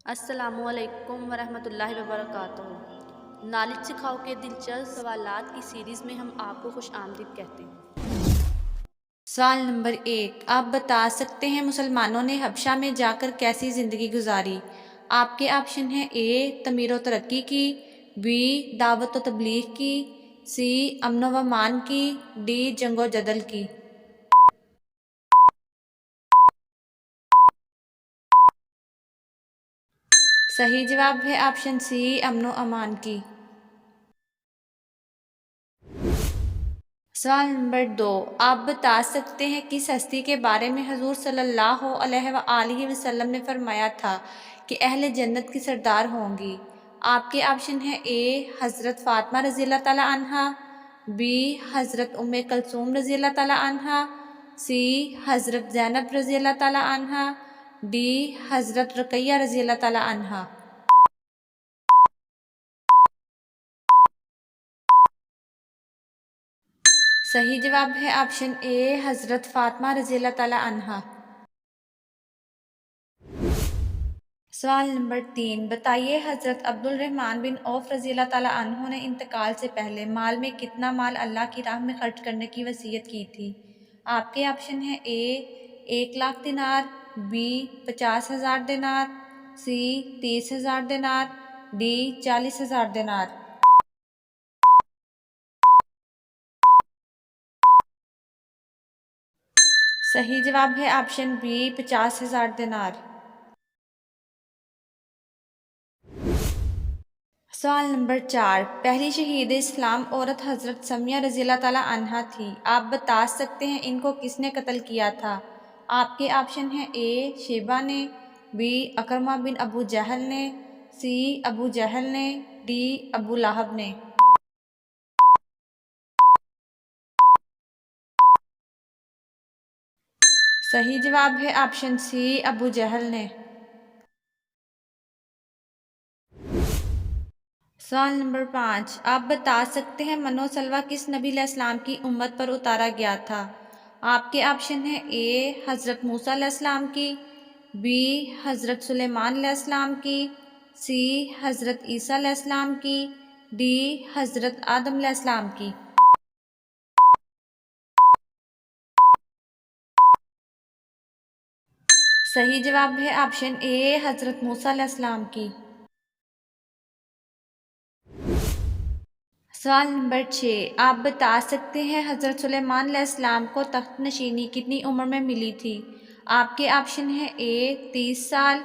السلام علیکم ورحمۃ اللہ وبرکاتہ۔ نالج سکھاؤ کے دلچسپ سوالات کی سیریز میں ہم آپ کو خوش آمدید کہتے ہیں۔ سوال نمبر 1، آپ بتا سکتے ہیں مسلمانوں نے حبشہ میں جا کر کیسی زندگی گزاری؟ آپ کے آپشن ہیں: اے تعمیر و ترقی کی، بی دعوت و تبلیغ کی، سی امن و امان کی، ڈی جنگ و جدل کی۔ صحیح جواب ہے آپشن سی امن و امان کی۔ سوال نمبر 2، آپ بتا سکتے ہیں کس ہستی کے بارے میں حضور صلی اللہ علیہ وآلہ وسلم نے فرمایا تھا کہ اہل جنت کی سردار ہوں گی؟ آپ کے آپشن ہیں: اے حضرت فاطمہ رضی اللہ تعالیٰ عنہا، بی حضرت ام کلثوم رضی اللہ تعالیٰ عنہا، سی حضرت زینب رضی اللہ تعالیٰ عنہا، ڈی حضرت رقیہ رضی اللہ تعالیٰ عنہا۔ صحیح جواب ہے آپشن اے حضرت فاطمہ رضی اللہ تعالیٰ عنہا۔ سوال نمبر 3، بتائیے حضرت عبد الرحمن بن عوف رضی اللہ تعالیٰ عنہ نے انتقال سے پہلے مال میں کتنا مال اللہ کی راہ میں خرچ کرنے کی وصیت کی تھی؟ آپ کے آپشن ہیں: اے 1,00,000 دینار، بی 50,000 دینار، سی 30,000 دینار، ڈی 40,000 دینار۔ صحیح جواب ہے آپشن بی 50,000 دینار۔ سوال نمبر 4، پہلی شہید اسلام عورت حضرت سمیہ رضی اللہ تعالیٰ عنہا تھی۔ آپ بتا سکتے ہیں ان کو کس نے قتل کیا تھا؟ آپ کے آپشن ہیں: اے شیبہ نے، بی اکرمہ بن ابو جہل نے، سی ابو جہل نے، ڈی ابو لہب نے۔ صحیح جواب ہے آپشن سی ابو جہل نے۔ سوال نمبر 5، آپ بتا سکتے ہیں من و سلویٰ کس نبی علیہ السلام کی امت پر اتارا گیا تھا؟ آپ کے آپشن ہیں: اے حضرت موسیٰ علیہ السلام کی، بی حضرت سلیمان علیہ السلام کی، سی حضرت عیسیٰ علیہ السلام کی، ڈی حضرت آدم علیہ السلام کی۔ صحیح جواب ہے آپشن اے حضرت موسیٰ علیہ السلام کی۔ سوال نمبر 6، آپ بتا سکتے ہیں حضرت سلیمان علیہ السلام کو تخت نشینی کتنی عمر میں ملی تھی؟ آپ کے آپشن ہیں: اے 30 سال،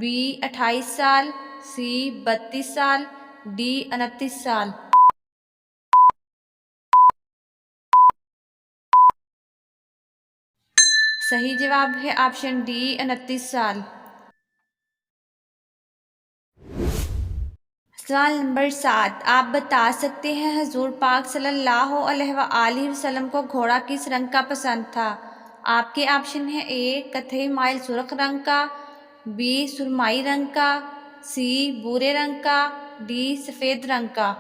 بی 28 سال، سی 32 سال، ڈی 29 سال۔ صحیح جواب ہے آپشن ڈی 29 سال۔ سوال نمبر 7، آپ بتا سکتے ہیں حضور پاک صلی اللہ علیہ وآلہ وسلم کو گھوڑا کس رنگ کا پسند تھا؟ آپ کے آپشن ہیں: اے کتھئی مائل سرخ رنگ کا، بی سرمائی رنگ کا، سی بھورے رنگ کا، ڈی سفید رنگ کا۔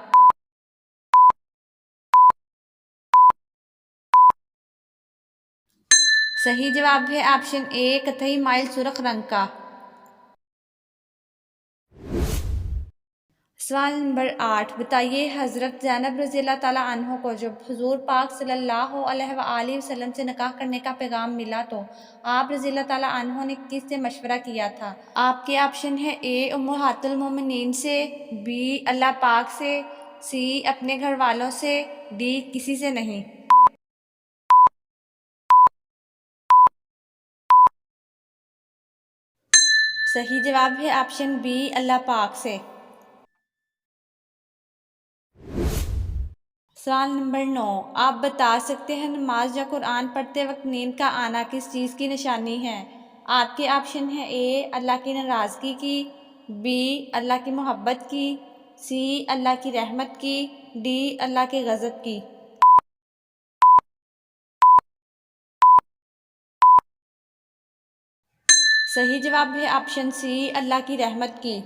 صحیح جواب ہے آپشن اے کتھئی مائل سرخ رنگ کا۔ سوال نمبر 8، بتائیے حضرت زینب رضی اللہ تعالیٰ عنہ کو جب حضور پاک صلی اللہ علیہ وآلہ وسلم سے نکاح کرنے کا پیغام ملا تو آپ رضی اللہ تعالیٰ عنہ نے کس سے مشورہ کیا تھا؟ آپ کے آپشن ہیں: اے امہات المومنین سے، بی اللہ پاک سے، سی اپنے گھر والوں سے، ڈی کسی سے نہیں۔ صحیح جواب ہے آپشن بی اللہ پاک سے۔ سوال نمبر 9، آپ بتا سکتے ہیں نماز یا قرآن پڑھتے وقت نیند کا آنا کس چیز کی نشانی ہے؟ آپ کے آپشن ہیں: اے اللہ کی ناراضگی کی، بی اللہ کی محبت کی، سی اللہ کی رحمت کی، ڈی اللہ کے غضب کی۔ صحیح جواب ہے آپشن سی اللہ کی رحمت کی۔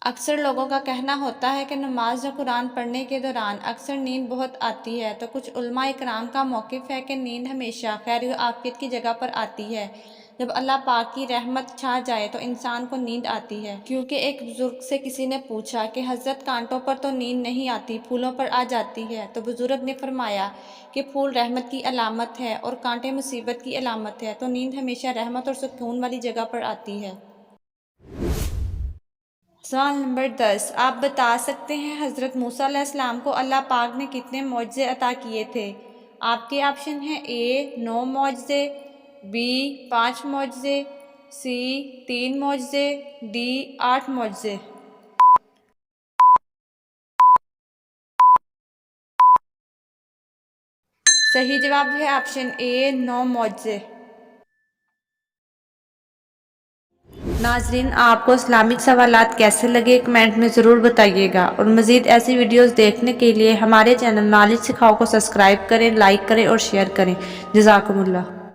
اکثر لوگوں کا کہنا ہوتا ہے کہ نماز یا قرآن پڑھنے کے دوران اکثر نیند بہت آتی ہے، تو کچھ علماء اکرام کا موقف ہے کہ نیند ہمیشہ خیر و عافیت کی جگہ پر آتی ہے۔ جب اللہ پاک کی رحمت چھا جائے تو انسان کو نیند آتی ہے، کیونکہ ایک بزرگ سے کسی نے پوچھا کہ حضرت کانٹوں پر تو نیند نہیں آتی، پھولوں پر آ جاتی ہے؟ تو بزرگ نے فرمایا کہ پھول رحمت کی علامت ہے اور کانٹے مصیبت کی علامت ہے، تو نیند ہمیشہ رحمت اور سکون والی جگہ پر آتی ہے۔ سوال نمبر 10، آپ بتا سکتے ہیں حضرت موسیٰ علیہ السلام کو اللہ پاک نے کتنے معجزے عطا کیے تھے؟ آپ کے آپشن ہیں اے 9 معجزے، بی 5 معجزے، سی 3 معجزے، ڈی 8 معجزے۔ صحیح جواب ہے آپشن اے 9 معجزے۔ ناظرین، آپ کو اسلامک سوالات کیسے لگے کمنٹ میں ضرور بتائیے گا، اور مزید ایسی ویڈیوز دیکھنے کے لیے ہمارے چینل نالج سکھاؤ کو سبسکرائب کریں، لائک کریں اور شیئر کریں۔ جزاکم اللہ۔